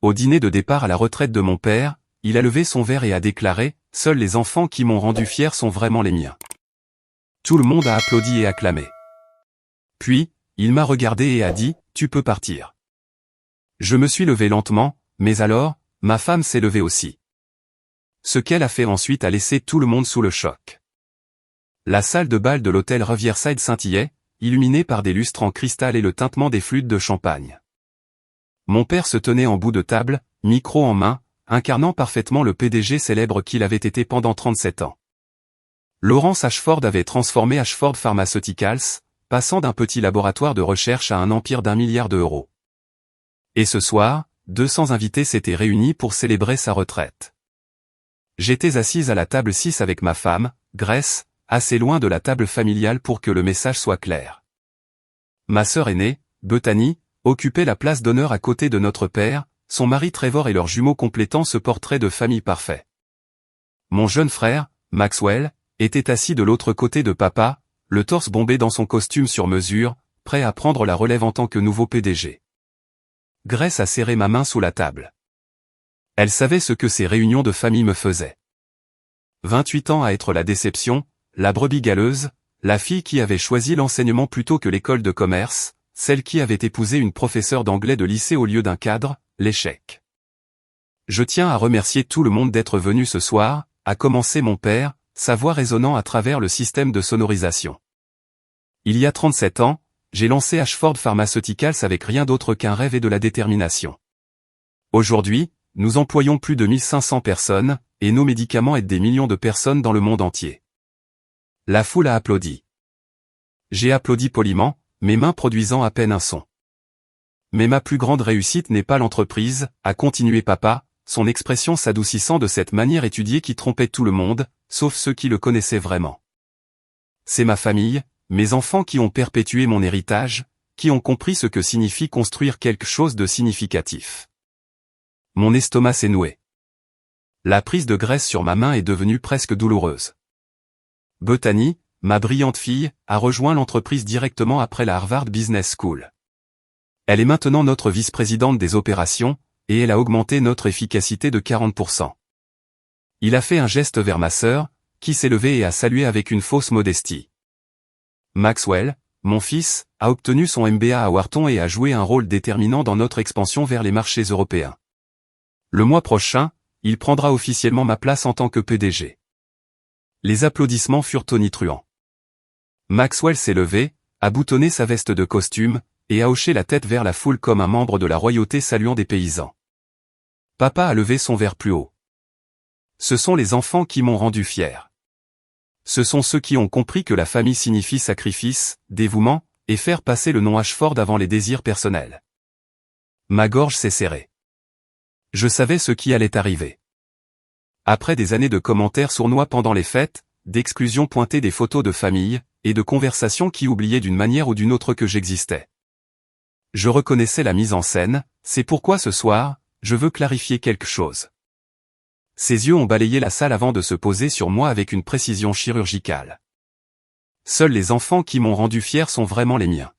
Au dîner de départ à la retraite de mon père, il a levé son verre et a déclaré « Seuls les enfants qui m'ont rendu fier sont vraiment les miens ». Tout le monde a applaudi et acclamé. Puis, il m'a regardé et a dit « Tu peux partir ». Je me suis levé lentement, mais alors, ma femme s'est levée aussi. Ce qu'elle a fait ensuite a laissé tout le monde sous le choc. La salle de bal de l'hôtel Riverside scintillait, illuminée par des lustres en cristal et le tintement des flûtes de champagne. Mon père se tenait en bout de table, micro en main, incarnant parfaitement le PDG célèbre qu'il avait été pendant 37 ans. Lawrence Ashford avait transformé Ashford Pharmaceuticals, passant d'un petit laboratoire de recherche à un empire d'1 milliard d'euros. Et ce soir, 200 invités s'étaient réunis pour célébrer sa retraite. J'étais assise à la table 6 avec ma femme, Grace, assez loin de la table familiale pour que le message soit clair. Ma sœur aînée, Bethany, occupait la place d'honneur à côté de notre père, son mari Trevor et leurs jumeaux complétant ce portrait de famille parfait. Mon jeune frère, Maxwell, était assis de l'autre côté de papa, le torse bombé dans son costume sur mesure, prêt à prendre la relève en tant que nouveau PDG. Grace a serré ma main sous la table. Elle savait ce que ces réunions de famille me faisaient. 28 ans à être la déception, la brebis galeuse, la fille qui avait choisi l'enseignement plutôt que l'école de commerce, celle qui avait épousé une professeure d'anglais de lycée au lieu d'un cadre, l'échec. Je tiens à remercier tout le monde d'être venu ce soir, à commencer mon père, sa voix résonnant à travers le système de sonorisation. Il y a 37 ans, j'ai lancé Ashford Pharmaceuticals avec rien d'autre qu'un rêve et de la détermination. Aujourd'hui, nous employons plus de 1500 personnes, et nos médicaments aident des millions de personnes dans le monde entier. La foule a applaudi. J'ai applaudi poliment, mes mains produisant à peine un son. Mais ma plus grande réussite n'est pas l'entreprise, a continué papa, son expression s'adoucissant de cette manière étudiée qui trompait tout le monde, sauf ceux qui le connaissaient vraiment. C'est ma famille, mes enfants qui ont perpétué mon héritage, qui ont compris ce que signifie construire quelque chose de significatif. Mon estomac s'est noué. La prise de graisse sur ma main est devenue presque douloureuse. Bethany, ma brillante fille, a rejoint l'entreprise directement après la Harvard Business School. Elle est maintenant notre vice-présidente des opérations, et elle a augmenté notre efficacité de 40%. Il a fait un geste vers ma sœur, qui s'est levée et a salué avec une fausse modestie. Maxwell, mon fils, a obtenu son MBA à Wharton et a joué un rôle déterminant dans notre expansion vers les marchés européens. Le mois prochain, il prendra officiellement ma place en tant que PDG. Les applaudissements furent tonitruants. Maxwell s'est levé, a boutonné sa veste de costume, et a hoché la tête vers la foule comme un membre de la royauté saluant des paysans. Papa a levé son verre plus haut. Ce sont les enfants qui m'ont rendu fier. Ce sont ceux qui ont compris que la famille signifie sacrifice, dévouement, et faire passer le nom Ashford avant les désirs personnels. Ma gorge s'est serrée. Je savais ce qui allait arriver. Après des années de commentaires sournois pendant les fêtes, d'exclusions pointées des photos de famille, et de conversations qui oubliaient d'une manière ou d'une autre que j'existais. Je reconnaissais la mise en scène, c'est pourquoi ce soir, je veux clarifier quelque chose. Ses yeux ont balayé la salle avant de se poser sur moi avec une précision chirurgicale. Seuls les enfants qui m'ont rendu fier sont vraiment les miens.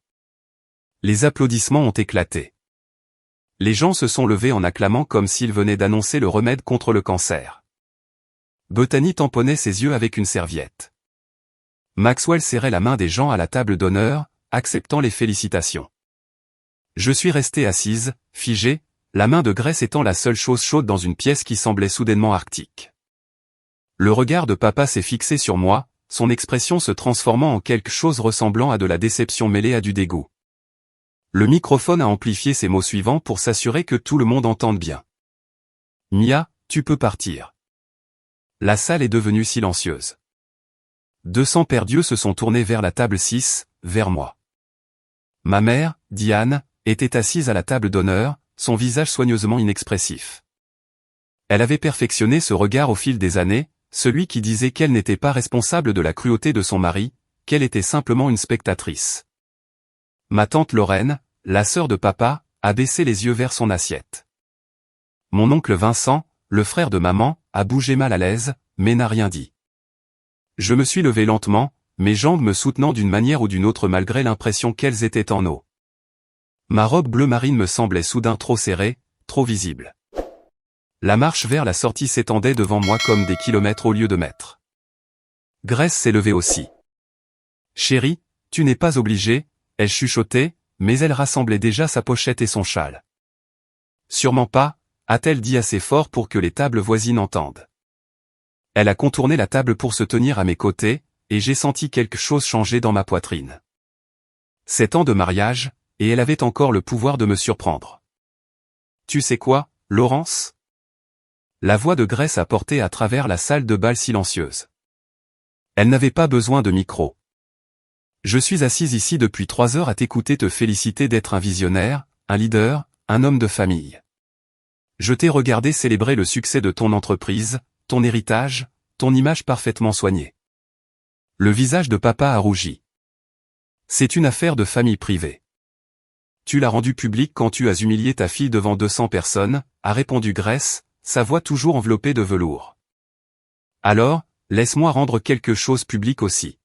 Les applaudissements ont éclaté. Les gens se sont levés en acclamant comme s'ils venaient d'annoncer le remède contre le cancer. Bethany tamponnait ses yeux avec une serviette. Maxwell serrait la main des gens à la table d'honneur, acceptant les félicitations. Je suis restée assise, figée, la main de Grace étant la seule chose chaude dans une pièce qui semblait soudainement arctique. Le regard de papa s'est fixé sur moi, son expression se transformant en quelque chose ressemblant à de la déception mêlée à du dégoût. Le microphone a amplifié ces mots suivants pour s'assurer que tout le monde entende bien. Mia, tu peux partir. La salle est devenue silencieuse. 200 paires d'yeux se sont tournés vers la table 6, vers moi. Ma mère, Diane, était assise à la table d'honneur, son visage soigneusement inexpressif. Elle avait perfectionné ce regard au fil des années, celui qui disait qu'elle n'était pas responsable de la cruauté de son mari, qu'elle était simplement une spectatrice. Ma tante Lorraine, la sœur de papa, a baissé les yeux vers son assiette. Mon oncle Vincent, le frère de maman, a bougé mal à l'aise, mais n'a rien dit. Je me suis levé lentement, mes jambes me soutenant d'une manière ou d'une autre malgré l'impression qu'elles étaient en eau. Ma robe bleu marine me semblait soudain trop serrée, trop visible. La marche vers la sortie s'étendait devant moi comme des kilomètres au lieu de mètres. Grace s'est levée aussi. Chérie, tu n'es pas obligée, elle chuchotait, mais elle rassemblait déjà sa pochette et son châle. Sûrement pas, a-t-elle dit assez fort pour que les tables voisines entendent. Elle a contourné la table pour se tenir à mes côtés, et j'ai senti quelque chose changer dans ma poitrine. 7 ans de mariage, et elle avait encore le pouvoir de me surprendre. Tu sais quoi, Laurence? La voix de Grace a porté à travers la salle de bal silencieuse. Elle n'avait pas besoin de micro. Je suis assise ici depuis 3 heures à t'écouter te féliciter d'être un visionnaire, un leader, un homme de famille. Je t'ai regardé célébrer le succès de ton entreprise, ton héritage, ton image parfaitement soignée. Le visage de papa a rougi. C'est une affaire de famille privée. Tu l'as rendu public quand tu as humilié ta fille devant 200 personnes, a répondu Grace, sa voix toujours enveloppée de velours. Alors, laisse-moi rendre quelque chose public aussi.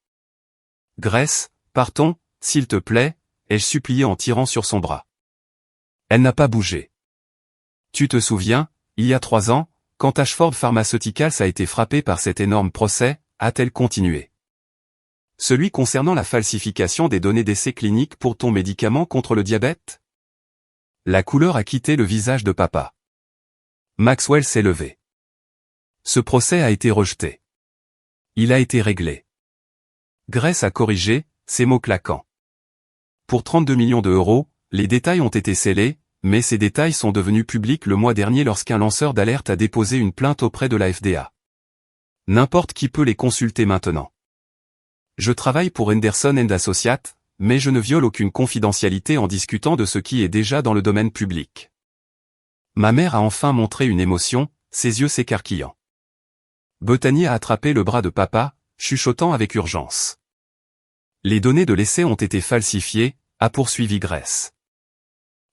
Grace, partons, s'il te plaît, ai-je supplié en tirant sur son bras. Elle n'a pas bougé. Tu te souviens, il y a 3 ans, quand Ashford Pharmaceuticals a été frappé par cet énorme procès, a-t-elle continué. Celui concernant la falsification des données d'essais cliniques pour ton médicament contre le diabète? La couleur a quitté le visage de papa. Maxwell s'est levé. Ce procès a été rejeté. Il a été réglé. Grace a corrigé, ses mots claquants. Pour 32 millions d'euros, les détails ont été scellés, mais ces détails sont devenus publics le mois dernier lorsqu'un lanceur d'alerte a déposé une plainte auprès de la FDA. N'importe qui peut les consulter maintenant. Je travaille pour Henderson & Associates, mais je ne viole aucune confidentialité en discutant de ce qui est déjà dans le domaine public. Ma mère a enfin montré une émotion, ses yeux s'écarquillant. Bethany a attrapé le bras de papa, chuchotant avec urgence. Les données de l'essai ont été falsifiées, a poursuivi Grace.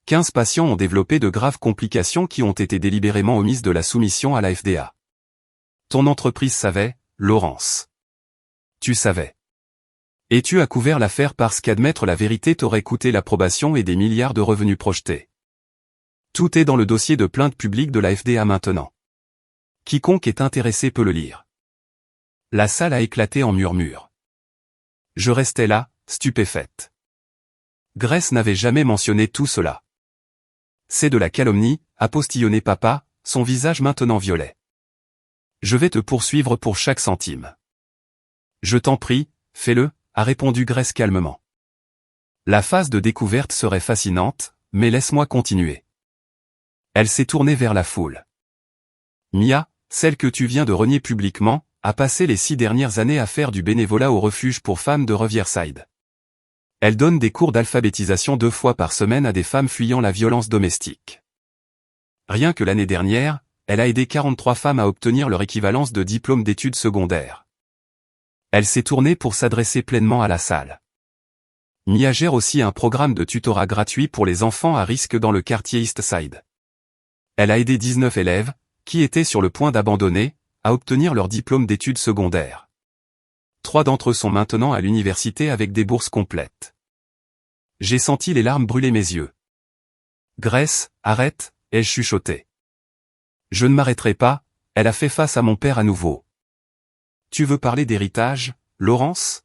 15 patients ont développé de graves complications qui ont été délibérément omises de la soumission à la FDA. Ton entreprise savait, Laurence. Tu savais. Et tu as couvert l'affaire parce qu'admettre la vérité t'aurait coûté l'approbation et des milliards de revenus projetés. Tout est dans le dossier de plainte publique de la FDA maintenant. Quiconque est intéressé peut le lire. La salle a éclaté en murmures. Je restais là, stupéfaite. Grace n'avait jamais mentionné tout cela. C'est de la calomnie, a postillonné papa, son visage maintenant violet. Je vais te poursuivre pour chaque centime. Je t'en prie, fais-le, a répondu Grace calmement. La phase de découverte serait fascinante, mais laisse-moi continuer. Elle s'est tournée vers la foule. Mia, celle que tu viens de renier publiquement, a passé les 6 dernières années à faire du bénévolat au refuge pour femmes de Riverside. Elle donne des cours d'alphabétisation 2 fois par semaine à des femmes fuyant la violence domestique. Rien que l'année dernière, elle a aidé 43 femmes à obtenir leur équivalence de diplôme d'études secondaires. Elle s'est tournée pour s'adresser pleinement à la salle. Mia gère aussi un programme de tutorat gratuit pour les enfants à risque dans le quartier East Side. Elle a aidé 19 élèves, qui étaient sur le point d'abandonner, à obtenir leur diplôme d'études secondaires. 3 d'entre eux sont maintenant à l'université avec des bourses complètes. J'ai senti les larmes brûler mes yeux. Grace, arrête, ai-je chuchoté. Je ne m'arrêterai pas, elle a fait face à mon père à nouveau. Tu veux parler d'héritage, Laurence?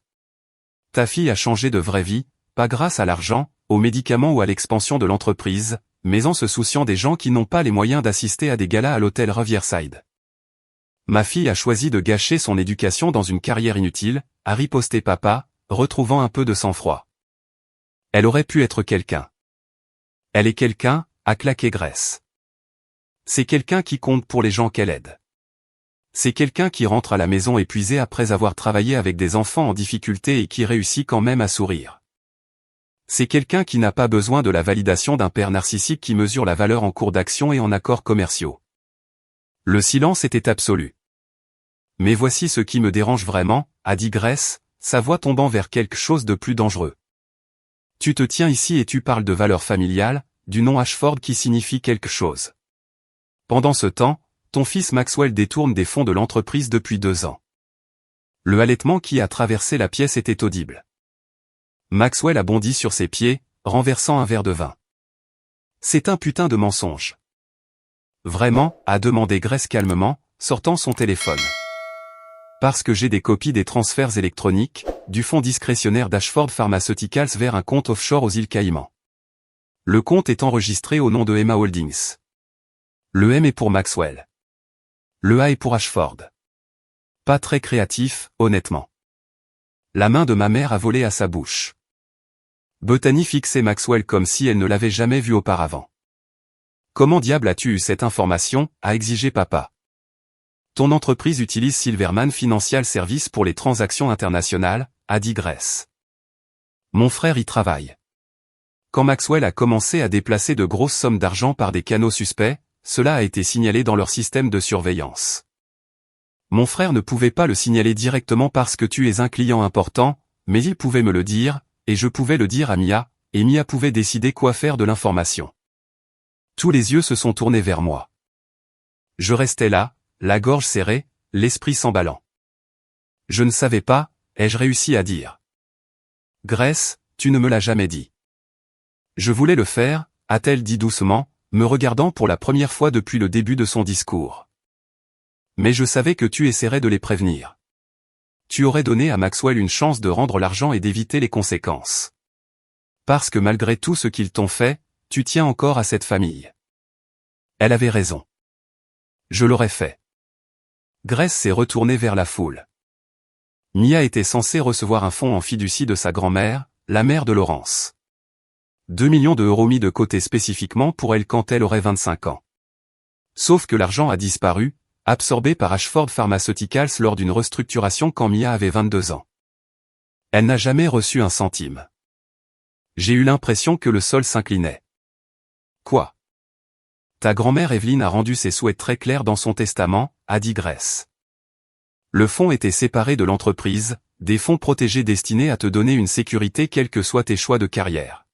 Ta fille a changé de vraie vie, pas grâce à l'argent, aux médicaments ou à l'expansion de l'entreprise, mais en se souciant des gens qui n'ont pas les moyens d'assister à des galas à l'hôtel Riverside. Ma fille a choisi de gâcher son éducation dans une carrière inutile, a riposté papa, retrouvant un peu de sang-froid. Elle aurait pu être quelqu'un. Elle est quelqu'un, a claqué Grace. C'est quelqu'un qui compte pour les gens qu'elle aide. C'est quelqu'un qui rentre à la maison épuisé après avoir travaillé avec des enfants en difficulté et qui réussit quand même à sourire. C'est quelqu'un qui n'a pas besoin de la validation d'un père narcissique qui mesure la valeur en cours d'action et en accords commerciaux. Le silence était absolu. Mais voici ce qui me dérange vraiment, a dit Grace, sa voix tombant vers quelque chose de plus dangereux. Tu te tiens ici et tu parles de valeur familiale, du nom Ashford qui signifie quelque chose. Pendant ce temps, ton fils Maxwell détourne des fonds de l'entreprise depuis 2 ans. Le halètement qui a traversé la pièce était audible. Maxwell a bondi sur ses pieds, renversant un verre de vin. C'est un putain de mensonge. Vraiment, a demandé Grace calmement, sortant son téléphone. Parce que j'ai des copies des transferts électroniques, du fonds discrétionnaire d'Ashford Pharmaceuticals vers un compte offshore aux îles Caïmans. Le compte est enregistré au nom de Emma Holdings. Le M est pour Maxwell. Le A est pour Ashford. Pas très créatif, honnêtement. La main de ma mère a volé à sa bouche. Bethany fixait Maxwell comme si elle ne l'avait jamais vu auparavant. Comment diable as-tu eu cette information, a exigé papa. Ton entreprise utilise Silverman Financial Services pour les transactions internationales, a dit Grace. Mon frère y travaille. Quand Maxwell a commencé à déplacer de grosses sommes d'argent par des canaux suspects, cela a été signalé dans leur système de surveillance. Mon frère ne pouvait pas le signaler directement parce que tu es un client important, mais il pouvait me le dire, et je pouvais le dire à Mia, et Mia pouvait décider quoi faire de l'information. Tous les yeux se sont tournés vers moi. Je restais là, la gorge serrée, l'esprit s'emballant. Je ne savais pas, ai-je réussi à dire. Grace, tu ne me l'as jamais dit. Je voulais le faire, a-t-elle dit doucement, me regardant pour la première fois depuis le début de son discours. Mais je savais que tu essaierais de les prévenir. Tu aurais donné à Maxwell une chance de rendre l'argent et d'éviter les conséquences. Parce que malgré tout ce qu'ils t'ont fait, tu tiens encore à cette famille. Elle avait raison. Je l'aurais fait. Grace s'est retournée vers la foule. Mia était censée recevoir un fonds en fiducie de sa grand-mère, la mère de Laurence. 2 millions d'euros mis de côté spécifiquement pour elle quand elle aurait 25 ans. Sauf que l'argent a disparu, absorbé par Ashford Pharmaceuticals lors d'une restructuration quand Mia avait 22 ans. Elle n'a jamais reçu un centime. J'ai eu l'impression que le sol s'inclinait. Quoi? Ta grand-mère Evelyne a rendu ses souhaits très clairs dans son testament, a dit Grace. Le fonds était séparé de l'entreprise, des fonds protégés destinés à te donner une sécurité quels que soient tes choix de carrière.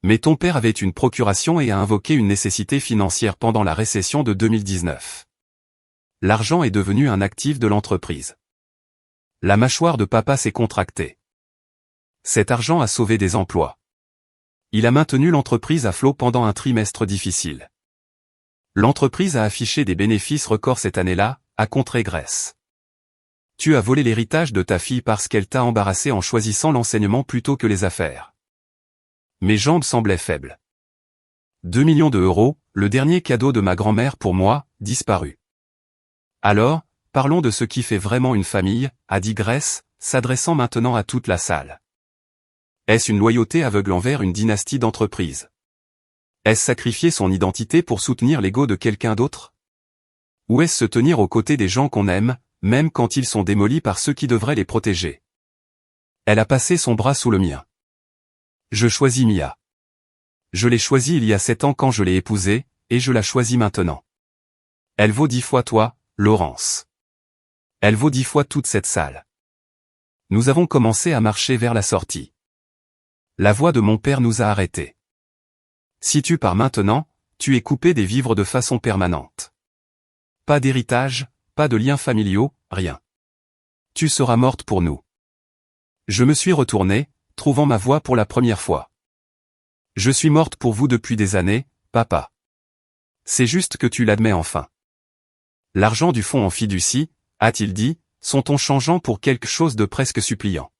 Mais ton père avait une procuration et a invoqué une nécessité financière pendant la récession de 2019. L'argent est devenu un actif de l'entreprise. La mâchoire de papa s'est contractée. Cet argent a sauvé des emplois. Il a maintenu l'entreprise à flot pendant un trimestre difficile. L'entreprise a affiché des bénéfices records cette année-là, a contré Grace. Tu as volé l'héritage de ta fille parce qu'elle t'a embarrassé en choisissant l'enseignement plutôt que les affaires. Mes jambes semblaient faibles. 2 millions d'euros, le dernier cadeau de ma grand-mère pour moi, disparu. Alors, parlons de ce qui fait vraiment une famille, a dit Grace, s'adressant maintenant à toute la salle. Est-ce une loyauté aveugle envers une dynastie d'entreprises? Est-ce sacrifier son identité pour soutenir l'ego de quelqu'un d'autre? Ou est-ce se tenir aux côtés des gens qu'on aime, même quand ils sont démolis par ceux qui devraient les protéger? Elle a passé son bras sous le mien. Je choisis Mia. Je l'ai choisie il y a 7 ans quand je l'ai épousée, et je la choisis maintenant. Elle vaut 10 fois toi, Laurence. Elle vaut 10 fois toute cette salle. Nous avons commencé à marcher vers la sortie. La voix de mon père nous a arrêtés. Si tu pars maintenant, tu es coupé des vivres de façon permanente. Pas d'héritage, pas de liens familiaux, rien. Tu seras morte pour nous. Je me suis retourné, trouvant ma voix pour la première fois. Je suis morte pour vous depuis des années, papa. C'est juste que tu l'admets enfin. L'argent du fonds en fiducie, a-t-il dit, sont-on changeant pour quelque chose de presque suppliant.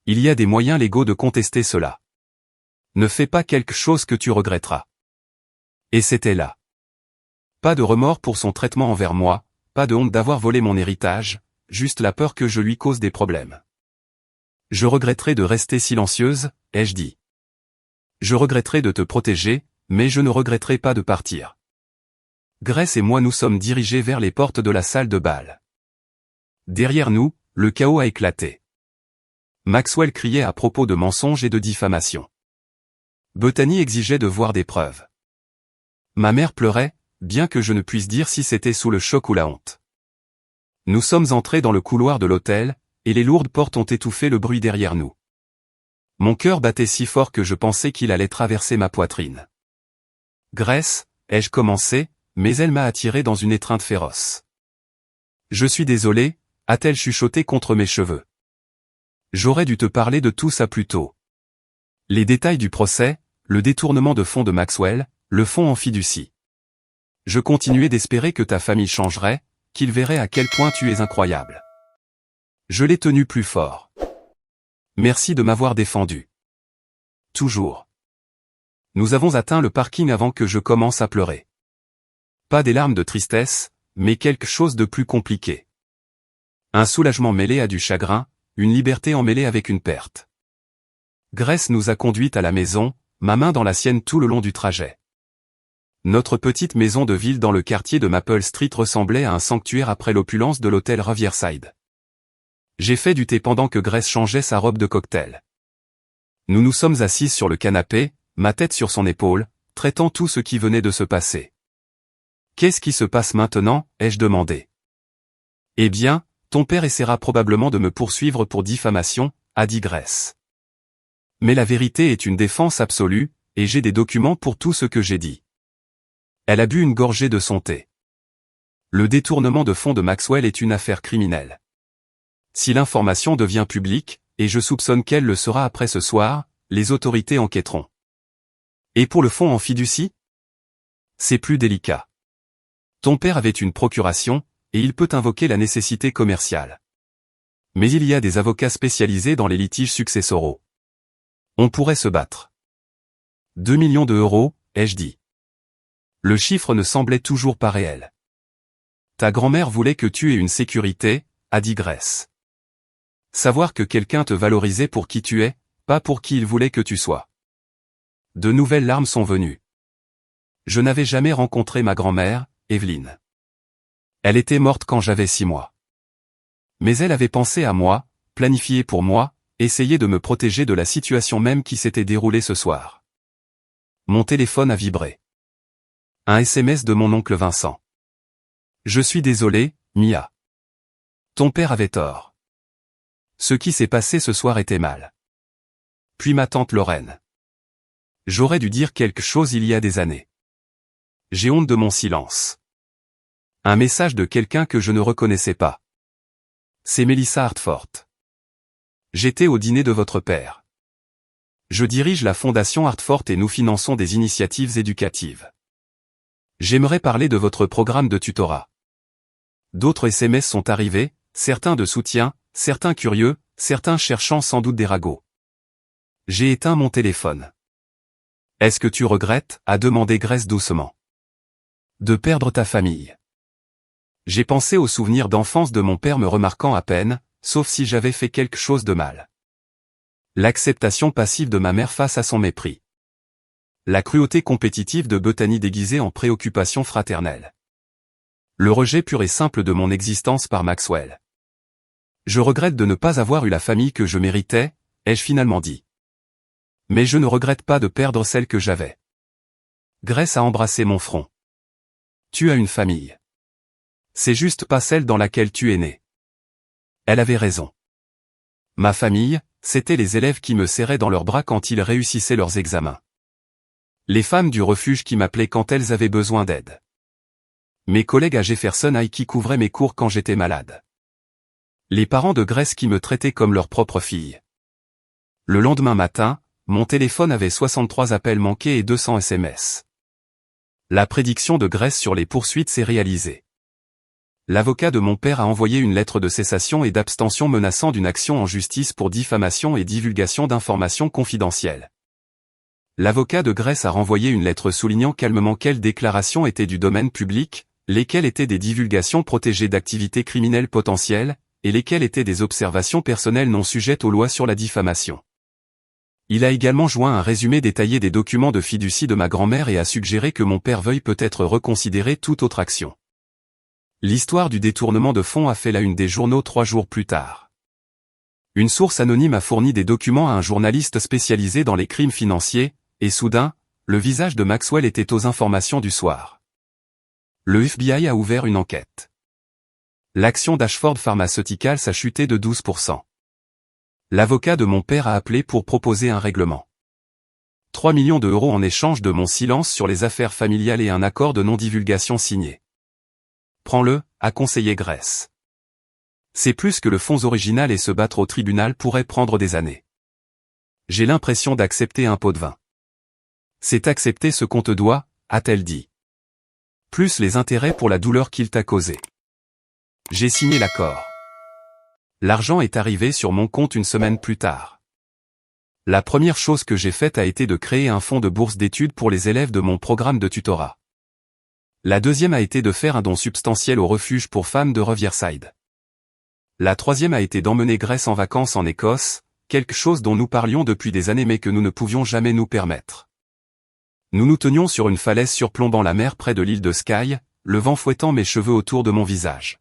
Il y a des moyens légaux de contester cela. Ne fais pas quelque chose que tu regretteras. Et c'était là. Pas de remords pour son traitement envers moi, pas de honte d'avoir volé mon héritage, juste la peur que je lui cause des problèmes. Je regretterai de rester silencieuse, ai-je dit. Je regretterai de te protéger, mais je ne regretterai pas de partir. Grace et moi nous sommes dirigés vers les portes de la salle de bal. Derrière nous, le chaos a éclaté. Maxwell criait à propos de mensonges et de diffamation. Bethany exigeait de voir des preuves. Ma mère pleurait, bien que je ne puisse dire si c'était sous le choc ou la honte. Nous sommes entrés dans le couloir de l'hôtel, et les lourdes portes ont étouffé le bruit derrière nous. Mon cœur battait si fort que je pensais qu'il allait traverser ma poitrine. Grace, ai-je commencé, mais elle m'a attiré dans une étreinte féroce. Je suis désolé, a-t-elle chuchoté contre mes cheveux. J'aurais dû te parler de tout ça plus tôt. Les détails du procès, le détournement de fonds de Maxwell, le fonds en fiducie. Je continuais d'espérer que ta famille changerait, qu'il verrait à quel point tu es incroyable. Je l'ai tenu plus fort. Merci de m'avoir défendu. Toujours. Nous avons atteint le parking avant que je commence à pleurer. Pas des larmes de tristesse, mais quelque chose de plus compliqué. Un soulagement mêlé à du chagrin, une liberté emmêlée avec une perte. Grace nous a conduites à la maison, ma main dans la sienne tout le long du trajet. Notre petite maison de ville dans le quartier de Maple Street ressemblait à un sanctuaire après l'opulence de l'hôtel Riverside. J'ai fait du thé pendant que Grace changeait sa robe de cocktail. Nous nous sommes assises sur le canapé, ma tête sur son épaule, traitant tout ce qui venait de se passer. Qu'est-ce qui se passe maintenant, ai-je demandé. Eh bien, ton père essaiera probablement de me poursuivre pour diffamation, a dit Grace. Mais la vérité est une défense absolue, et j'ai des documents pour tout ce que j'ai dit. Elle a bu une gorgée de son thé. Le détournement de fonds de Maxwell est une affaire criminelle. Si l'information devient publique, et je soupçonne qu'elle le sera après ce soir, les autorités enquêteront. Et pour le fonds en fiducie? C'est plus délicat. Ton père avait une procuration, et il peut invoquer la nécessité commerciale. Mais il y a des avocats spécialisés dans les litiges successoraux. On pourrait se battre. 2 millions d'euros, ai-je dit. Le chiffre ne semblait toujours pas réel. Ta grand-mère voulait que tu aies une sécurité, a dit Grace. Savoir que quelqu'un te valorisait pour qui tu es, pas pour qui il voulait que tu sois. De nouvelles larmes sont venues. Je n'avais jamais rencontré ma grand-mère, Evelyn. Elle était morte quand j'avais 6 mois. Mais elle avait pensé à moi, planifié pour moi, essayé de me protéger de la situation même qui s'était déroulée ce soir. Mon téléphone a vibré. Un SMS de mon oncle Vincent. Je suis désolé, Mia. Ton père avait tort. Ce qui s'est passé ce soir était mal. Puis ma tante Lorraine. J'aurais dû dire quelque chose il y a des années. J'ai honte de mon silence. Un message de quelqu'un que je ne reconnaissais pas. C'est Melissa Hartford. J'étais au dîner de votre père. Je dirige la fondation Hartford et nous finançons des initiatives éducatives. J'aimerais parler de votre programme de tutorat. D'autres SMS sont arrivés, certains de soutien, certains curieux, certains cherchant sans doute des ragots. J'ai éteint mon téléphone. Est-ce que tu regrettes, a demandé Grace doucement. De perdre ta famille. J'ai pensé aux souvenirs d'enfance de mon père me remarquant à peine, sauf si j'avais fait quelque chose de mal. L'acceptation passive de ma mère face à son mépris. La cruauté compétitive de Bethany déguisée en préoccupation fraternelle. Le rejet pur et simple de mon existence par Maxwell. Je regrette de ne pas avoir eu la famille que je méritais, ai-je finalement dit. Mais je ne regrette pas de perdre celle que j'avais. Grace a embrassé mon front. Tu as une famille. C'est juste pas celle dans laquelle tu es né. Elle avait raison. Ma famille, c'étaient les élèves qui me serraient dans leurs bras quand ils réussissaient leurs examens. Les femmes du refuge qui m'appelaient quand elles avaient besoin d'aide. Mes collègues à Jefferson High qui couvraient mes cours quand j'étais malade. Les parents de Grace qui me traitaient comme leur propre fille. Le lendemain matin, mon téléphone avait 63 appels manqués et 200 SMS. La prédiction de Grace sur les poursuites s'est réalisée. L'avocat de mon père a envoyé une lettre de cessation et d'abstention menaçant d'une action en justice pour diffamation et divulgation d'informations confidentielles. L'avocat de Grace a renvoyé une lettre soulignant calmement quelles déclarations étaient du domaine public, lesquelles étaient des divulgations protégées d'activités criminelles potentielles, et lesquelles étaient des observations personnelles non sujettes aux lois sur la diffamation. Il a également joint un résumé détaillé des documents de fiducie de ma grand-mère et a suggéré que mon père veuille peut-être reconsidérer toute autre action. L'histoire du détournement de fonds a fait la une des journaux 3 jours plus tard. Une source anonyme a fourni des documents à un journaliste spécialisé dans les crimes financiers, et soudain, le visage de Maxwell était aux informations du soir. Le FBI a ouvert une enquête. L'action d'Ashford Pharmaceuticals a chuté de 12%. L'avocat de mon père a appelé pour proposer un règlement. 3 millions d'euros en échange de mon silence sur les affaires familiales et un accord de non-divulgation signé. Prends-le, a conseillé Grace. C'est plus que le fonds original et se battre au tribunal pourrait prendre des années. J'ai l'impression d'accepter un pot de vin. C'est accepter ce qu'on te doit, a-t-elle dit. plus les intérêts pour la douleur qu'il t'a causée. J'ai signé l'accord. L'argent est arrivé sur mon compte une semaine plus tard. La première chose que j'ai faite a été de créer un fonds de bourse d'études pour les élèves de mon programme de tutorat. La deuxième a été de faire un don substantiel au refuge pour femmes de Riverside. La troisième a été d'emmener Grace en vacances en Écosse, quelque chose dont nous parlions depuis des années mais que nous ne pouvions jamais nous permettre. Nous nous tenions sur une falaise surplombant la mer près de l'île de Skye, le vent fouettant mes cheveux autour de mon visage.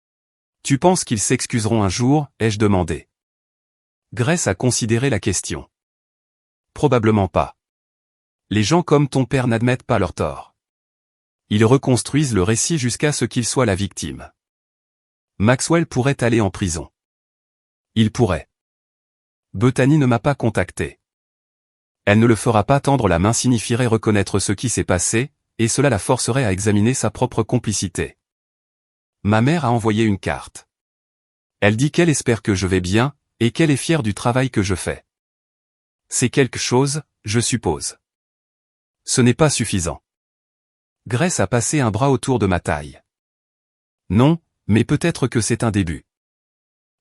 « Tu penses qu'ils s'excuseront un jour ?» ai-je demandé. Grace a considéré la question. « Probablement pas. Les gens comme ton père n'admettent pas leur tort. Ils reconstruisent le récit jusqu'à ce qu'il soit la victime. Maxwell pourrait aller en prison. Il pourrait. Bethany ne m'a pas contacté. Elle ne le fera pas, tendre la main signifierait reconnaître ce qui s'est passé, et cela la forcerait à examiner sa propre complicité. Ma mère a envoyé une carte. Elle dit qu'elle espère que je vais bien, et qu'elle est fière du travail que je fais. C'est quelque chose, je suppose. Ce n'est pas suffisant. Grace a passé un bras autour de ma taille. Non, mais peut-être que c'est un début.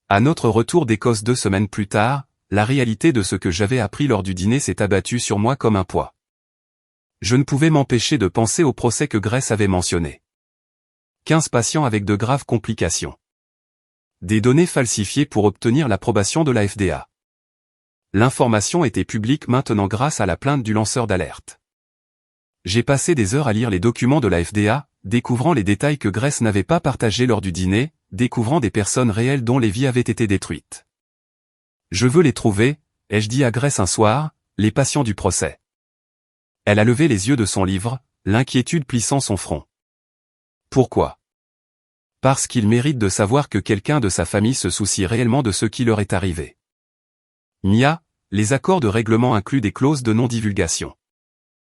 À notre retour d'Écosse 2 semaines plus tard, la réalité de ce que j'avais appris lors du dîner s'est abattue sur moi comme un poids. Je ne pouvais m'empêcher de penser au procès que Grace avait mentionné. 15 patients avec de graves complications. Des données falsifiées pour obtenir l'approbation de la FDA. L'information était publique maintenant grâce à la plainte du lanceur d'alerte. J'ai passé des heures à lire les documents de la FDA, découvrant les détails que Grace n'avait pas partagés lors du dîner, découvrant des personnes réelles dont les vies avaient été détruites. Je veux les trouver, ai-je dit à Grace un soir, les patients du procès. Elle a levé les yeux de son livre, l'inquiétude plissant son front. Pourquoi? Parce qu'ils méritent de savoir que quelqu'un de sa famille se soucie réellement de ce qui leur est arrivé. Nia, les accords de règlement incluent des clauses de non-divulgation.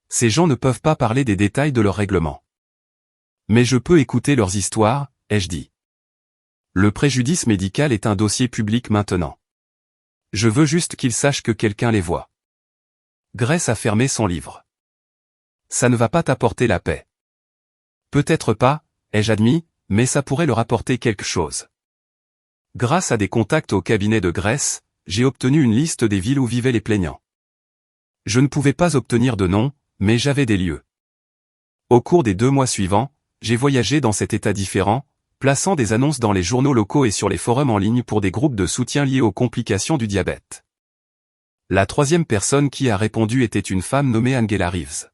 Ces gens ne peuvent pas parler des détails de leur règlement. Mais je peux écouter leurs histoires, ai-je dit. Le préjudice médical est un dossier public maintenant. Je veux juste qu'ils sachent que quelqu'un les voit. Grace a fermé son livre. Ça ne va pas t'apporter la paix. Peut-être pas, ai-je admis, mais ça pourrait leur apporter quelque chose. Grâce à des contacts au cabinet de Grace, j'ai obtenu une liste des villes où vivaient les plaignants. Je ne pouvais pas obtenir de nom, mais j'avais des lieux. Au cours des 2 mois suivants, j'ai voyagé dans 7 États différents, plaçant des annonces dans les journaux locaux et sur les forums en ligne pour des groupes de soutien liés aux complications du diabète. La troisième personne qui a répondu était une femme nommée Angela Reeves.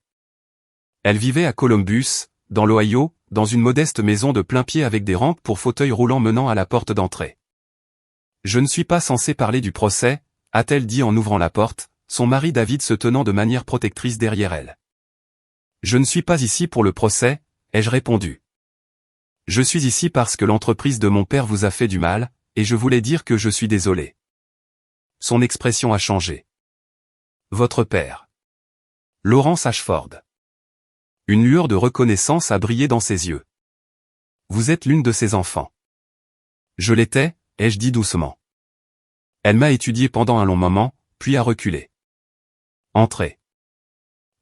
Elle vivait à Columbus, dans l'Ohio, dans une modeste maison de plain-pied avec des rampes pour fauteuils roulants menant à la porte d'entrée. « Je ne suis pas censé parler du procès », a-t-elle dit en ouvrant la porte, son mari David se tenant de manière protectrice derrière elle. « Je ne suis pas ici pour le procès », ai-je répondu. « Je suis ici parce que l'entreprise de mon père vous a fait du mal, et je voulais dire que je suis désolé. » Son expression a changé. « Votre père. » Laurence Ashford. Une lueur de reconnaissance a brillé dans ses yeux. « Vous êtes l'une de ses enfants. »« Je l'étais, » ai-je dit doucement. Elle m'a étudié pendant un long moment, puis a reculé. « Entrez. »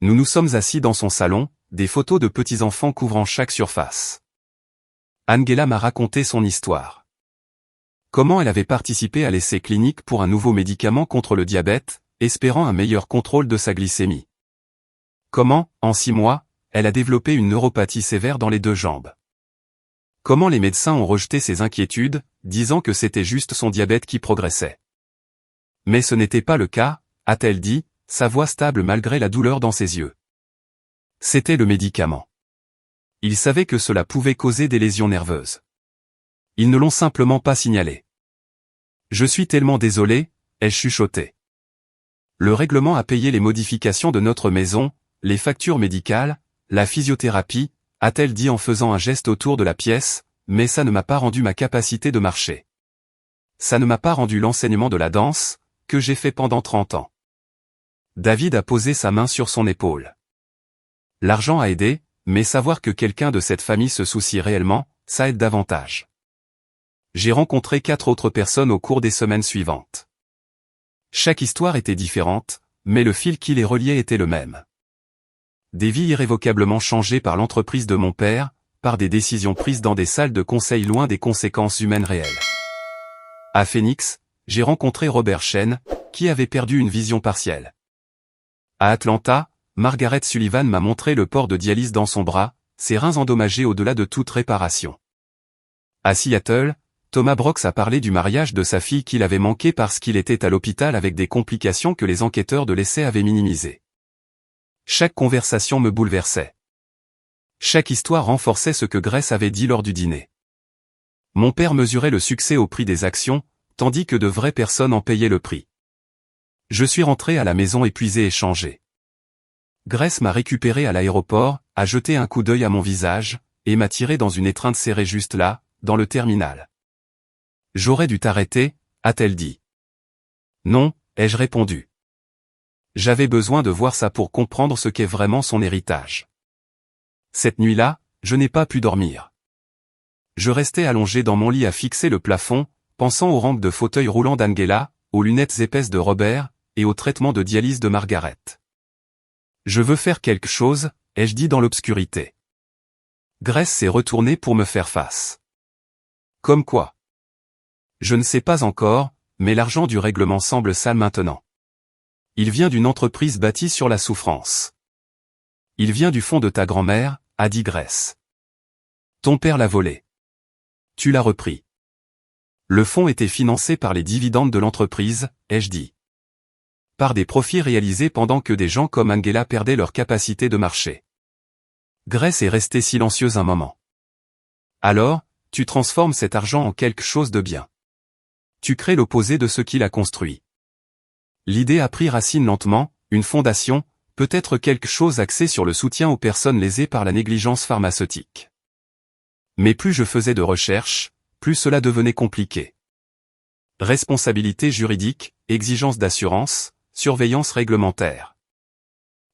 Nous nous sommes assis dans son salon, des photos de petits-enfants couvrant chaque surface. Angela m'a raconté son histoire. Comment elle avait participé à l'essai clinique pour un nouveau médicament contre le diabète, espérant un meilleur contrôle de sa glycémie. Comment, en 6 mois, elle a développé une neuropathie sévère dans les 2 jambes. Comment les médecins ont rejeté ses inquiétudes, disant que c'était juste son diabète qui progressait. Mais ce n'était pas le cas, a-t-elle dit, sa voix stable malgré la douleur dans ses yeux. C'était le médicament. Ils savaient que cela pouvait causer des lésions nerveuses. Ils ne l'ont simplement pas signalé. Je suis tellement désolé, ai-je chuchoté. Le règlement a payé les modifications de notre maison, les factures médicales, la physiothérapie, a-t-elle dit en faisant un geste autour de la pièce, mais ça ne m'a pas rendu ma capacité de marcher. Ça ne m'a pas rendu l'enseignement de la danse, que j'ai fait pendant 30 ans. David a posé sa main sur son épaule. L'argent a aidé, mais savoir que quelqu'un de cette famille se soucie réellement, ça aide davantage. J'ai rencontré 4 autres personnes au cours des semaines suivantes. Chaque histoire était différente, mais le fil qui les reliait était le même. des vies irrévocablement changées par l'entreprise de mon père, par des décisions prises dans des salles de conseil loin des conséquences humaines réelles. À Phoenix, j'ai rencontré Robert Shen, qui avait perdu une vision partielle. À Atlanta, Margaret Sullivan m'a montré le port de dialyse dans son bras, ses reins endommagés au-delà de toute réparation. À Seattle, Thomas Brooks a parlé du mariage de sa fille qu'il avait manqué parce qu'il était à l'hôpital avec des complications que les enquêteurs de l'essai avaient minimisées. Chaque conversation me bouleversait. Chaque histoire renforçait ce que Grace avait dit lors du dîner. Mon père mesurait le succès au prix des actions, tandis que de vraies personnes en payaient le prix. Je suis rentré à la maison épuisé et changé. Grace m'a récupéré à l'aéroport, a jeté un coup d'œil à mon visage, et m'a tiré dans une étreinte serrée juste là, dans le terminal. « J'aurais dû t'arrêter », a-t-elle dit. « Non », ai-je répondu. J'avais besoin de voir ça pour comprendre ce qu'est vraiment son héritage. Cette nuit-là, je n'ai pas pu dormir. Je restais allongé dans mon lit à fixer le plafond, pensant aux rampes de fauteuil roulant d'Angela, aux lunettes épaisses de Robert, et au traitement de dialyse de Margaret. Je veux faire quelque chose, ai-je dit dans l'obscurité. Grace s'est retournée pour me faire face. Comme quoi? Je ne sais pas encore, mais l'argent du règlement semble sale maintenant. Il vient d'une entreprise bâtie sur la souffrance. Il vient du fond de ta grand-mère, a dit Grace. Ton père l'a volé. Tu l'as repris. Le fonds était financé par les dividendes de l'entreprise, ai-je dit. Par des profits réalisés pendant que des gens comme Angela perdaient leur capacité de marché. Grace est restée silencieuse un moment. Alors, tu transformes cet argent en quelque chose de bien. Tu crées l'opposé de ce qu'il a construit. L'idée a pris racine lentement, une fondation, peut-être quelque chose axé sur le soutien aux personnes lésées par la négligence pharmaceutique. Mais plus je faisais de recherches, plus cela devenait compliqué. Responsabilité juridique, exigence d'assurance, surveillance réglementaire.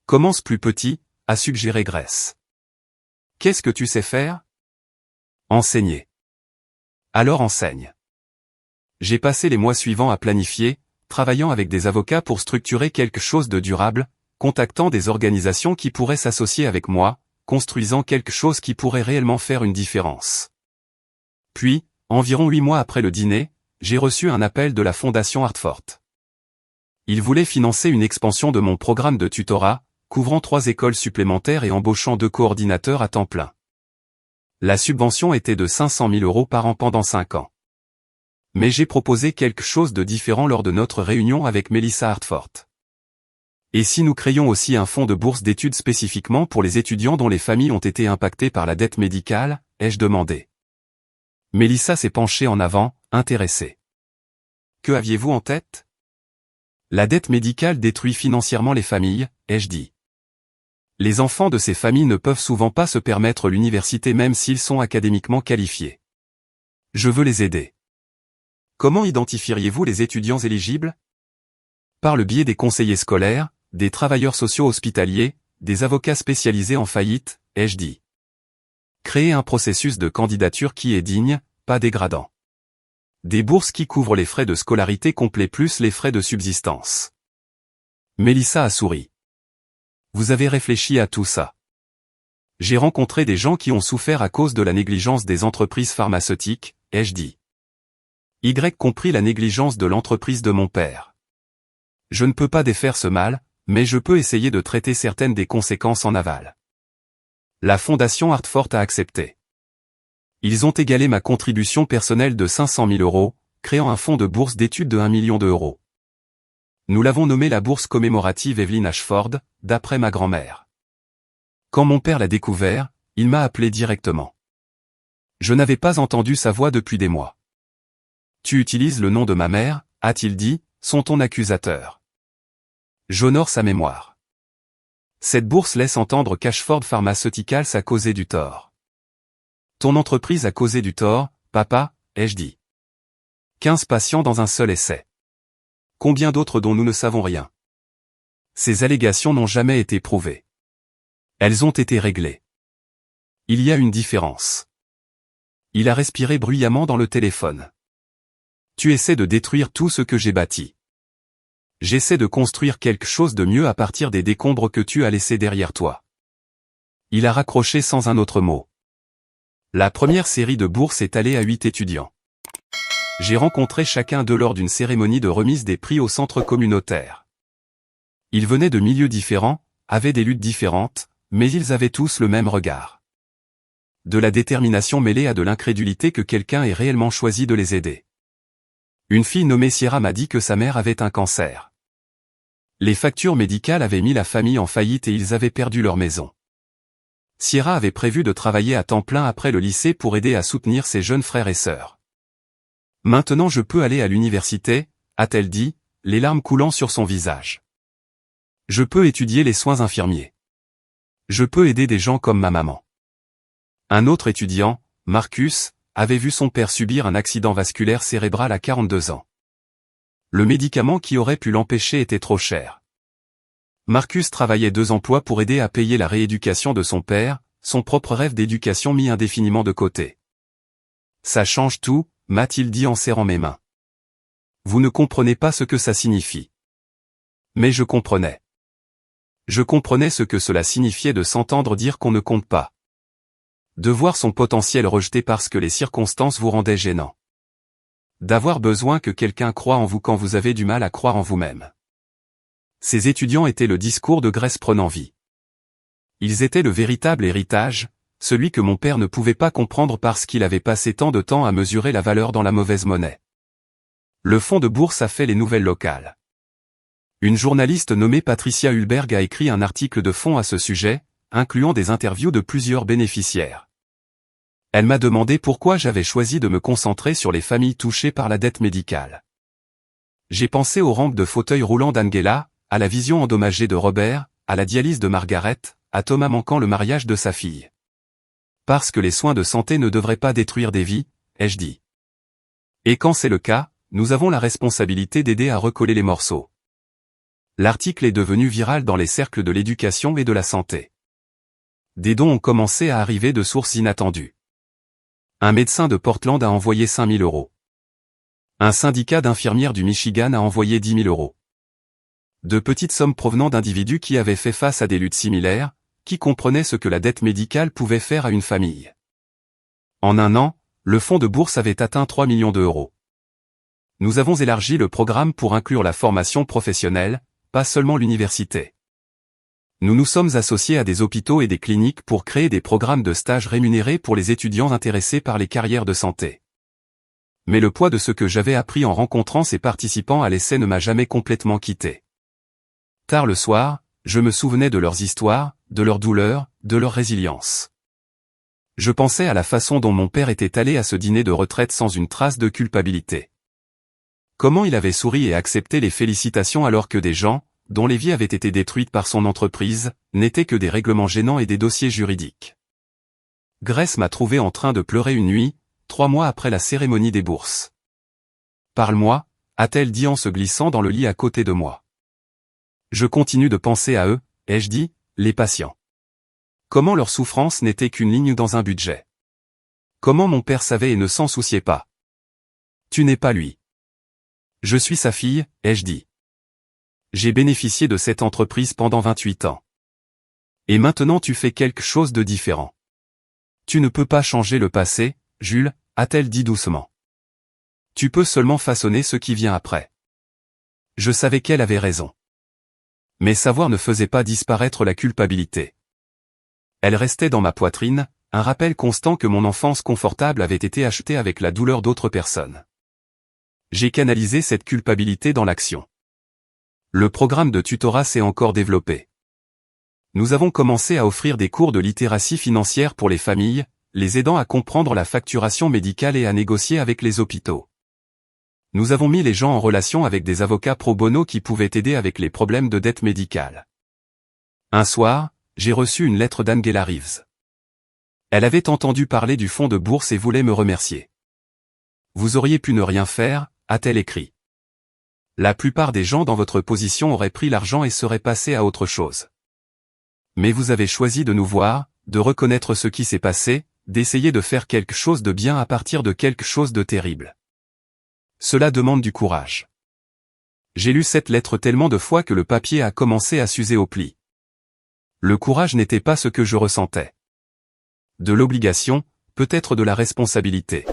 Commence plus petit, a suggéré Grace. Qu'est-ce que tu sais faire? Enseigner. Alors enseigne. J'ai passé les mois suivants à planifier, travaillant avec des avocats pour structurer quelque chose de durable, contactant des organisations qui pourraient s'associer avec moi, construisant quelque chose qui pourrait réellement faire une différence. Puis, environ 8 mois après le dîner, j'ai reçu un appel de la Fondation Hartford. Ils voulaient financer une expansion de mon programme de tutorat, couvrant 3 écoles supplémentaires et embauchant 2 coordinateurs à temps plein. La subvention était de 500 000 € par an pendant 5 ans. Mais j'ai proposé quelque chose de différent lors de notre réunion avec Melissa Hartford. Et si nous créions aussi un fonds de bourse d'études spécifiquement pour les étudiants dont les familles ont été impactées par la dette médicale, ai-je demandé. Melissa s'est penchée en avant, intéressée. Que aviez-vous en tête? La dette médicale détruit financièrement les familles, ai-je dit. Les enfants de ces familles ne peuvent souvent pas se permettre l'université même s'ils sont académiquement qualifiés. Je veux les aider. Comment identifieriez-vous les étudiants éligibles? Par le biais des conseillers scolaires, des travailleurs sociaux hospitaliers, des avocats spécialisés en faillite, ai-je dit. Créer un processus de candidature qui est digne, pas dégradant. Des bourses qui couvrent les frais de scolarité complets plus les frais de subsistance. Melissa a souri. Vous avez réfléchi à tout ça. J'ai rencontré des gens qui ont souffert à cause de la négligence des entreprises pharmaceutiques, ai-je dit. Y compris la négligence de l'entreprise de mon père. Je ne peux pas défaire ce mal, mais je peux essayer de traiter certaines des conséquences en aval. La Fondation Hartford a accepté. Ils ont égalé ma contribution personnelle de 500 000 €, créant un fonds de bourse d'études de 1 million €. Nous l'avons nommé la bourse commémorative Evelyn Ashford, d'après ma grand-mère. Quand mon père l'a découvert, il m'a appelé directement. Je n'avais pas entendu sa voix depuis des mois. Tu utilises le nom de ma mère, a-t-il dit, son ton accusateur. J'honore sa mémoire. Cette bourse laisse entendre qu'Ashford Pharmaceuticals a causé du tort. Ton entreprise a causé du tort, papa, ai-je dit. 15 patients dans un seul essai. Combien d'autres dont nous ne savons rien? Ces allégations n'ont jamais été prouvées. Elles ont été réglées. Il y a une différence. Il a respiré bruyamment dans le téléphone. Tu essaies de détruire tout ce que j'ai bâti. J'essaie de construire quelque chose de mieux à partir des décombres que tu as laissés derrière toi. Il a raccroché sans un autre mot. La première série de bourses est allée à 8 étudiants. J'ai rencontré chacun d'eux lors d'une cérémonie de remise des prix au centre communautaire. Ils venaient de milieux différents, avaient des luttes différentes, mais ils avaient tous le même regard. De la détermination mêlée à de l'incrédulité que quelqu'un ait réellement choisi de les aider. Une fille nommée Sierra m'a dit que sa mère avait un cancer. Les factures médicales avaient mis la famille en faillite et ils avaient perdu leur maison. Sierra avait prévu de travailler à temps plein après le lycée pour aider à soutenir ses jeunes frères et sœurs. Maintenant je peux aller à l'université, a-t-elle dit, les larmes coulant sur son visage. Je peux étudier les soins infirmiers. Je peux aider des gens comme ma maman. Un autre étudiant, Marcus, avait vu son père subir un accident vasculaire cérébral à 42 ans. Le médicament qui aurait pu l'empêcher était trop cher. Marcus travaillait 2 emplois pour aider à payer la rééducation de son père, son propre rêve d'éducation mis indéfiniment de côté. Ça change tout, m'a-t-il dit en serrant mes mains. Vous ne comprenez pas ce que ça signifie. Mais je comprenais. Je comprenais ce que cela signifiait de s'entendre dire qu'on ne compte pas. De voir son potentiel rejeté parce que les circonstances vous rendaient gênant. D'avoir besoin que quelqu'un croie en vous quand vous avez du mal à croire en vous-même. Ces étudiants étaient le discours de Grèce prenant vie. Ils étaient le véritable héritage, celui que mon père ne pouvait pas comprendre parce qu'il avait passé tant de temps à mesurer la valeur dans la mauvaise monnaie. Le fonds de bourse a fait les nouvelles locales. Une journaliste nommée Patricia Hulberg a écrit un article de fond à ce sujet, incluant des interviews de plusieurs bénéficiaires. Elle m'a demandé pourquoi j'avais choisi de me concentrer sur les familles touchées par la dette médicale. J'ai pensé aux rampes de fauteuils roulants d'Angela, à la vision endommagée de Robert, à la dialyse de Margaret, à Thomas manquant le mariage de sa fille. Parce que les soins de santé ne devraient pas détruire des vies, ai-je dit. Et quand c'est le cas, nous avons la responsabilité d'aider à recoller les morceaux. L'article est devenu viral dans les cercles de l'éducation et de la santé. Des dons ont commencé à arriver de sources inattendues. Un médecin de Portland a envoyé 5 000 €. Un syndicat d'infirmières du Michigan a envoyé 10 000 €. De petites sommes provenant d'individus qui avaient fait face à des luttes similaires, qui comprenaient ce que la dette médicale pouvait faire à une famille. En un an, le fonds de bourse avait atteint 3 millions d'euros. Nous avons élargi le programme pour inclure la formation professionnelle, pas seulement l'université. Nous nous sommes associés à des hôpitaux et des cliniques pour créer des programmes de stage rémunérés pour les étudiants intéressés par les carrières de santé. Mais le poids de ce que j'avais appris en rencontrant ces participants à l'essai ne m'a jamais complètement quitté. Tard le soir, je me souvenais de leurs histoires, de leurs douleurs, de leur résilience. Je pensais à la façon dont mon père était allé à ce dîner de retraite sans une trace de culpabilité. Comment il avait souri et accepté les félicitations alors que des gens, dont les vies avaient été détruites par son entreprise, n'étaient que des règlements gênants et des dossiers juridiques. Grace m'a trouvé en train de pleurer une nuit, 3 mois après la cérémonie des bourses. Parle-moi, a-t-elle dit en se glissant dans le lit à côté de moi. Je continue de penser à eux, ai-je dit, les patients. Comment leur souffrance n'était qu'une ligne dans un budget. Comment mon père savait et ne s'en souciait pas. Tu n'es pas lui. Je suis sa fille, ai-je dit. J'ai bénéficié de cette entreprise pendant 28 ans. Et maintenant tu fais quelque chose de différent. Tu ne peux pas changer le passé, Jules, a-t-elle dit doucement. Tu peux seulement façonner ce qui vient après. Je savais qu'elle avait raison. Mais savoir ne faisait pas disparaître la culpabilité. Elle restait dans ma poitrine, un rappel constant que mon enfance confortable avait été achetée avec la douleur d'autres personnes. J'ai canalisé cette culpabilité dans l'action. Le programme de tutorat s'est encore développé. Nous avons commencé à offrir des cours de littératie financière pour les familles, les aidant à comprendre la facturation médicale et à négocier avec les hôpitaux. Nous avons mis les gens en relation avec des avocats pro bono qui pouvaient aider avec les problèmes de dette médicale. Un soir, j'ai reçu une lettre d'Angela Reeves. Elle avait entendu parler du fonds de bourse et voulait me remercier. Vous auriez pu ne rien faire, a-t-elle écrit. La plupart des gens dans votre position auraient pris l'argent et seraient passés à autre chose. Mais vous avez choisi de nous voir, de reconnaître ce qui s'est passé, d'essayer de faire quelque chose de bien à partir de quelque chose de terrible. Cela demande du courage. J'ai lu cette lettre tellement de fois que le papier a commencé à s'user au pli. Le courage n'était pas ce que je ressentais. De l'obligation, peut-être de la responsabilité.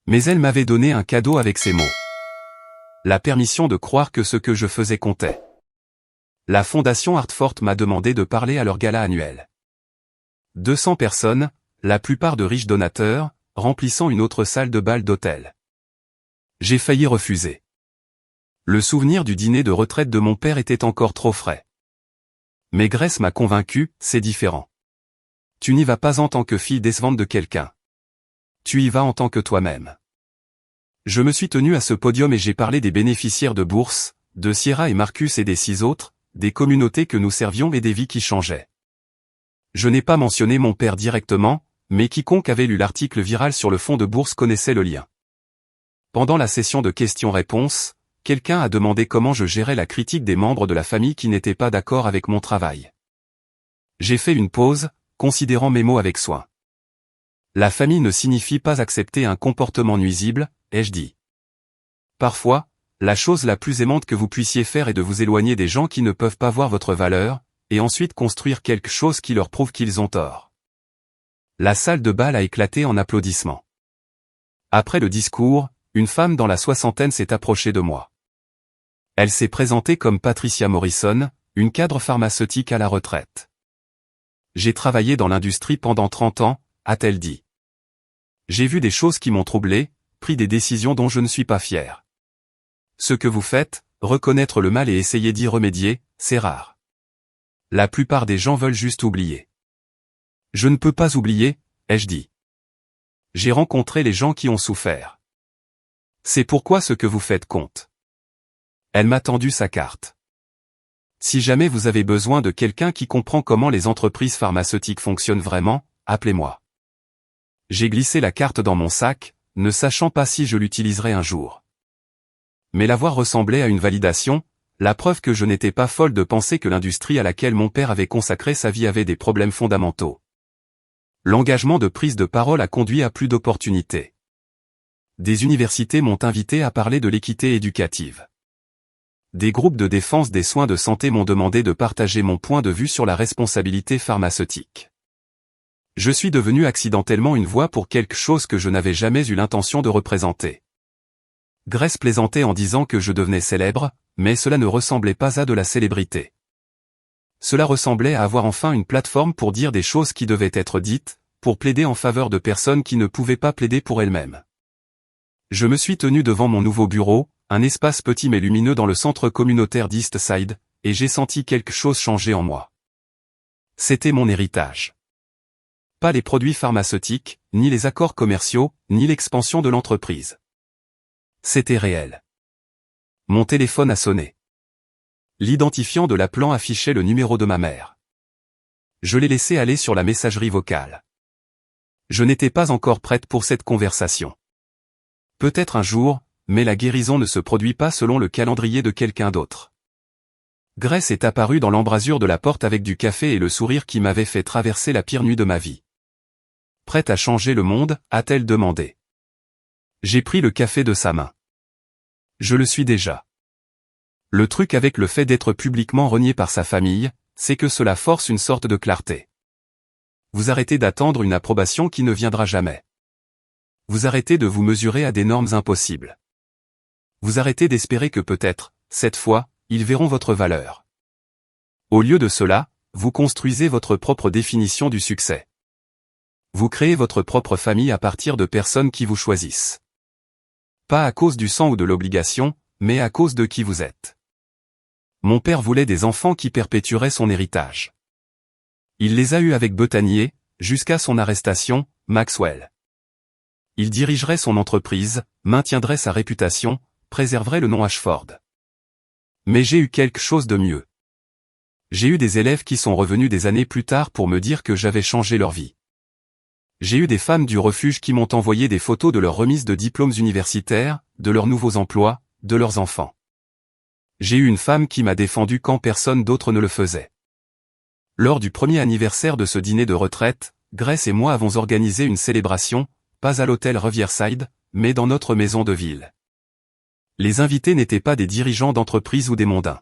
Mais elle m'avait donné un cadeau avec ces mots. La permission de croire que ce que je faisais comptait. La Fondation Hartford m'a demandé de parler à leur gala annuel. 200 personnes, la plupart de riches donateurs, remplissant une autre salle de bal d'hôtel. J'ai failli refuser. Le souvenir du dîner de retraite de mon père était encore trop frais. Mais Grace m'a convaincu, c'est différent. Tu n'y vas pas en tant que fille décevante de quelqu'un. Tu y vas en tant que toi-même. Je me suis tenu à ce podium et j'ai parlé des bénéficiaires de bourse, de Sierra et Marcus et des 6 autres, des communautés que nous servions et des vies qui changeaient. Je n'ai pas mentionné mon père directement, mais quiconque avait lu l'article viral sur le fonds de bourse connaissait le lien. Pendant la session de questions-réponses, quelqu'un a demandé comment je gérais la critique des membres de la famille qui n'étaient pas d'accord avec mon travail. J'ai fait une pause, considérant mes mots avec soin. La famille ne signifie pas accepter un comportement nuisible, ai-je dit. Parfois, la chose la plus aimante que vous puissiez faire est de vous éloigner des gens qui ne peuvent pas voir votre valeur, et ensuite construire quelque chose qui leur prouve qu'ils ont tort. La salle de bal a éclaté en applaudissements. Après le discours, une femme dans la soixantaine s'est approchée de moi. Elle s'est présentée comme Patricia Morrison, une cadre pharmaceutique à la retraite. J'ai travaillé dans l'industrie pendant 30 ans, a-t-elle dit. J'ai vu des choses qui m'ont troublé, pris des décisions dont je ne suis pas fier. Ce que vous faites, reconnaître le mal et essayer d'y remédier, c'est rare. La plupart des gens veulent juste oublier. Je ne peux pas oublier, ai-je dit. J'ai rencontré les gens qui ont souffert. C'est pourquoi ce que vous faites compte. Elle m'a tendu sa carte. Si jamais vous avez besoin de quelqu'un qui comprend comment les entreprises pharmaceutiques fonctionnent vraiment, appelez-moi. J'ai glissé la carte dans mon sac, ne sachant pas si je l'utiliserais un jour. Mais la voix ressemblait à une validation, la preuve que je n'étais pas folle de penser que l'industrie à laquelle mon père avait consacré sa vie avait des problèmes fondamentaux. L'engagement de prise de parole a conduit à plus d'opportunités. Des universités m'ont invité à parler de l'équité éducative. Des groupes de défense des soins de santé m'ont demandé de partager mon point de vue sur la responsabilité pharmaceutique. Je suis devenu accidentellement une voix pour quelque chose que je n'avais jamais eu l'intention de représenter. Grace plaisantait en disant que je devenais célèbre, mais cela ne ressemblait pas à de la célébrité. Cela ressemblait à avoir enfin une plateforme pour dire des choses qui devaient être dites, pour plaider en faveur de personnes qui ne pouvaient pas plaider pour elles-mêmes. Je me suis tenu devant mon nouveau bureau, un espace petit mais lumineux dans le centre communautaire d'East Side, et j'ai senti quelque chose changer en moi. C'était mon héritage. Pas les produits pharmaceutiques, ni les accords commerciaux, ni l'expansion de l'entreprise. C'était réel. Mon téléphone a sonné. L'identifiant de l'appelant affichait le numéro de ma mère. Je l'ai laissé aller sur la messagerie vocale. Je n'étais pas encore prête pour cette conversation. Peut-être un jour, mais la guérison ne se produit pas selon le calendrier de quelqu'un d'autre. Grace est apparue dans l'embrasure de la porte avec du café et le sourire qui m'avait fait traverser la pire nuit de ma vie. Prête à changer le monde, a-t-elle demandé. J'ai pris le café de sa main. Je le suis déjà. Le truc avec le fait d'être publiquement renié par sa famille, c'est que cela force une sorte de clarté. Vous arrêtez d'attendre une approbation qui ne viendra jamais. Vous arrêtez de vous mesurer à des normes impossibles. Vous arrêtez d'espérer que peut-être, cette fois, ils verront votre valeur. Au lieu de cela, vous construisez votre propre définition du succès. Vous créez votre propre famille à partir de personnes qui vous choisissent. Pas à cause du sang ou de l'obligation, mais à cause de qui vous êtes. Mon père voulait des enfants qui perpétueraient son héritage. Il les a eus avec Bethany, jusqu'à son arrestation, Maxwell. Il dirigerait son entreprise, maintiendrait sa réputation, préserverait le nom Ashford. Mais j'ai eu quelque chose de mieux. J'ai eu des élèves qui sont revenus des années plus tard pour me dire que j'avais changé leur vie. J'ai eu des femmes du refuge qui m'ont envoyé des photos de leurs remises de diplômes universitaires, de leurs nouveaux emplois, de leurs enfants. J'ai eu une femme qui m'a défendu quand personne d'autre ne le faisait. Lors du premier anniversaire de ce dîner de retraite, Grace et moi avons organisé une célébration, pas à l'hôtel Riverside, mais dans notre maison de ville. Les invités n'étaient pas des dirigeants d'entreprise ou des mondains.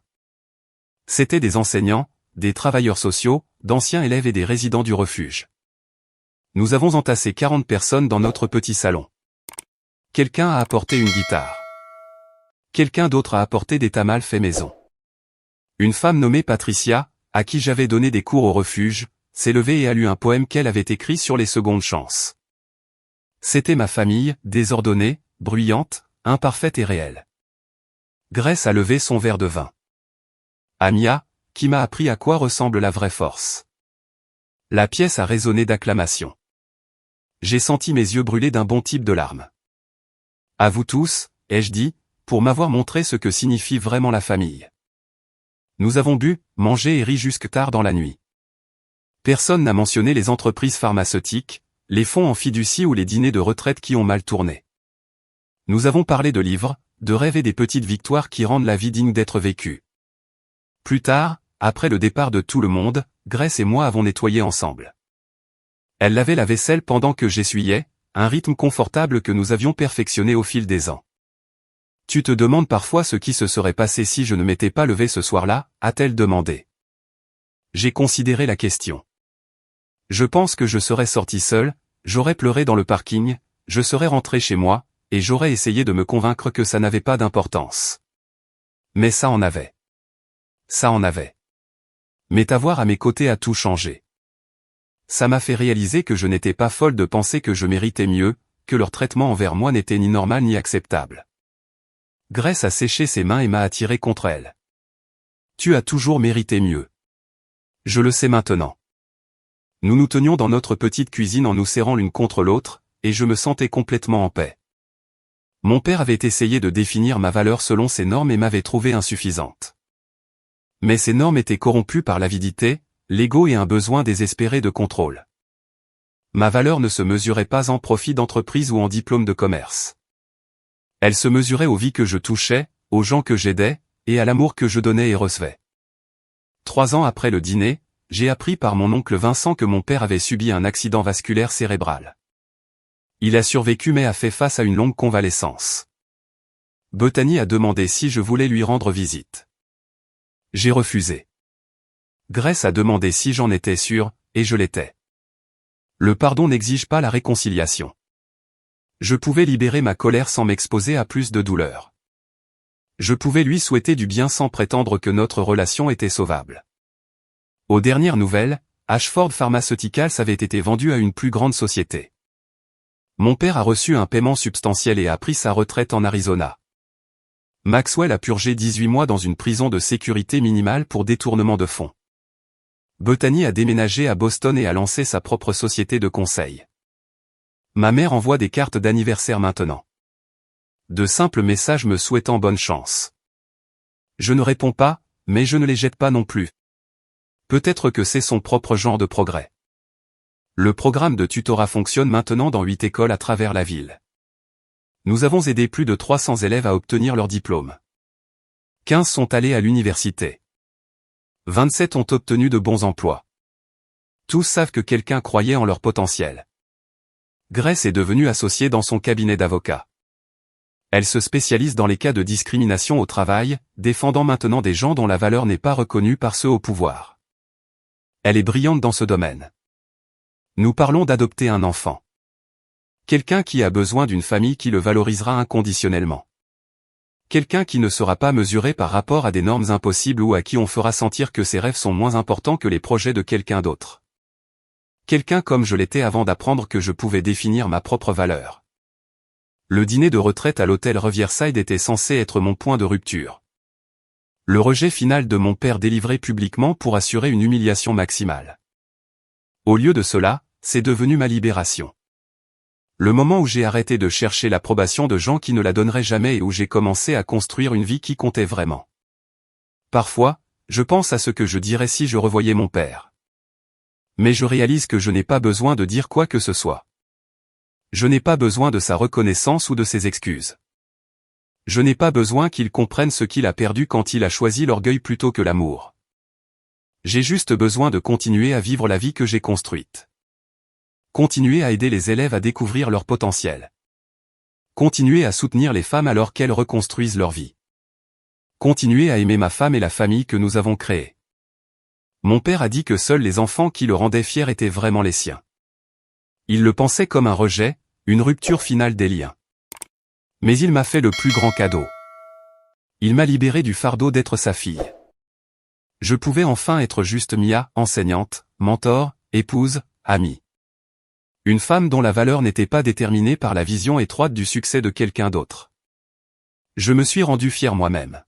C'étaient des enseignants, des travailleurs sociaux, d'anciens élèves et des résidents du refuge. Nous avons entassé 40 personnes dans notre petit salon. Quelqu'un a apporté une guitare. Quelqu'un d'autre a apporté des tamales faits maison. Une femme nommée Patricia, à qui j'avais donné des cours au refuge, s'est levée et a lu un poème qu'elle avait écrit sur les secondes chances. C'était ma famille, désordonnée, bruyante, imparfaite et réelle. Grace a levé son verre de vin. Amia, qui m'a appris à quoi ressemble la vraie force. La pièce a résonné d'acclamations. J'ai senti mes yeux brûler d'un bon type de larmes. À vous tous, ai-je dit, pour m'avoir montré ce que signifie vraiment la famille. Nous avons bu, mangé et ri jusque tard dans la nuit. Personne n'a mentionné les entreprises pharmaceutiques, les fonds en fiducie ou les dîners de retraite qui ont mal tourné. Nous avons parlé de livres, de rêves et des petites victoires qui rendent la vie digne d'être vécue. Plus tard, après le départ de tout le monde, Grace et moi avons nettoyé ensemble. Elle lavait la vaisselle pendant que j'essuyais, un rythme confortable que nous avions perfectionné au fil des ans. Tu te demandes parfois ce qui se serait passé si je ne m'étais pas levé ce soir-là, a-t-elle demandé. J'ai considéré la question. Je pense que je serais sorti seul, j'aurais pleuré dans le parking, je serais rentré chez moi, et j'aurais essayé de me convaincre que ça n'avait pas d'importance. Mais ça en avait. Ça en avait. Mais t'avoir à mes côtés a tout changé. Ça m'a fait réaliser que je n'étais pas folle de penser que je méritais mieux, que leur traitement envers moi n'était ni normal ni acceptable. Grace a séché ses mains et m'a attiré contre elle. Tu as toujours mérité mieux. Je le sais maintenant. Nous nous tenions dans notre petite cuisine en nous serrant l'une contre l'autre, et je me sentais complètement en paix. Mon père avait essayé de définir ma valeur selon ses normes et m'avait trouvée insuffisante. Mais ces normes étaient corrompues par l'avidité, l'ego et un besoin désespéré de contrôle. Ma valeur ne se mesurait pas en profit d'entreprise ou en diplôme de commerce. Elle se mesurait aux vies que je touchais, aux gens que j'aidais, et à l'amour que je donnais et recevais. 3 ans après le dîner, j'ai appris par mon oncle Vincent que mon père avait subi un accident vasculaire cérébral. Il a survécu mais a fait face à une longue convalescence. Bethany a demandé si je voulais lui rendre visite. J'ai refusé. Grace a demandé si j'en étais sûr, et je l'étais. Le pardon n'exige pas la réconciliation. Je pouvais libérer ma colère sans m'exposer à plus de douleur. Je pouvais lui souhaiter du bien sans prétendre que notre relation était sauvable. Aux dernières nouvelles, Ashford Pharmaceuticals avait été vendu à une plus grande société. Mon père a reçu un paiement substantiel et a pris sa retraite en Arizona. Maxwell a purgé 18 mois dans une prison de sécurité minimale pour détournement de fonds. Bethany a déménagé à Boston et a lancé sa propre société de conseil. Ma mère envoie des cartes d'anniversaire maintenant. De simples messages me souhaitant bonne chance. Je ne réponds pas, mais je ne les jette pas non plus. Peut-être que c'est son propre genre de progrès. Le programme de tutorat fonctionne maintenant dans 8 écoles à travers la ville. Nous avons aidé plus de 300 élèves à obtenir leur diplôme. 15 sont allés à l'université. 27 ont obtenu de bons emplois. Tous savent que quelqu'un croyait en leur potentiel. Grace est devenue associée dans son cabinet d'avocat. Elle se spécialise dans les cas de discrimination au travail, défendant maintenant des gens dont la valeur n'est pas reconnue par ceux au pouvoir. Elle est brillante dans ce domaine. Nous parlons d'adopter un enfant. Quelqu'un qui a besoin d'une famille qui le valorisera inconditionnellement. Quelqu'un qui ne sera pas mesuré par rapport à des normes impossibles ou à qui on fera sentir que ses rêves sont moins importants que les projets de quelqu'un d'autre. Quelqu'un comme je l'étais avant d'apprendre que je pouvais définir ma propre valeur. Le dîner de retraite à l'hôtel Riverside était censé être mon point de rupture. Le rejet final de mon père délivré publiquement pour assurer une humiliation maximale. Au lieu de cela, c'est devenu ma libération. Le moment où j'ai arrêté de chercher l'approbation de gens qui ne la donneraient jamais et où j'ai commencé à construire une vie qui comptait vraiment. Parfois, je pense à ce que je dirais si je revoyais mon père. Mais je réalise que je n'ai pas besoin de dire quoi que ce soit. Je n'ai pas besoin de sa reconnaissance ou de ses excuses. Je n'ai pas besoin qu'il comprenne ce qu'il a perdu quand il a choisi l'orgueil plutôt que l'amour. J'ai juste besoin de continuer à vivre la vie que j'ai construite. Continuer à aider les élèves à découvrir leur potentiel. Continuer à soutenir les femmes alors qu'elles reconstruisent leur vie. Continuer à aimer ma femme et la famille que nous avons créée. Mon père a dit que seuls les enfants qui le rendaient fier étaient vraiment les siens. Il le pensait comme un rejet, une rupture finale des liens. Mais il m'a fait le plus grand cadeau. Il m'a libéré du fardeau d'être sa fille. Je pouvais enfin être juste Mia, enseignante, mentor, épouse, amie. Une femme dont la valeur n'était pas déterminée par la vision étroite du succès de quelqu'un d'autre. Je me suis rendu fier moi-même.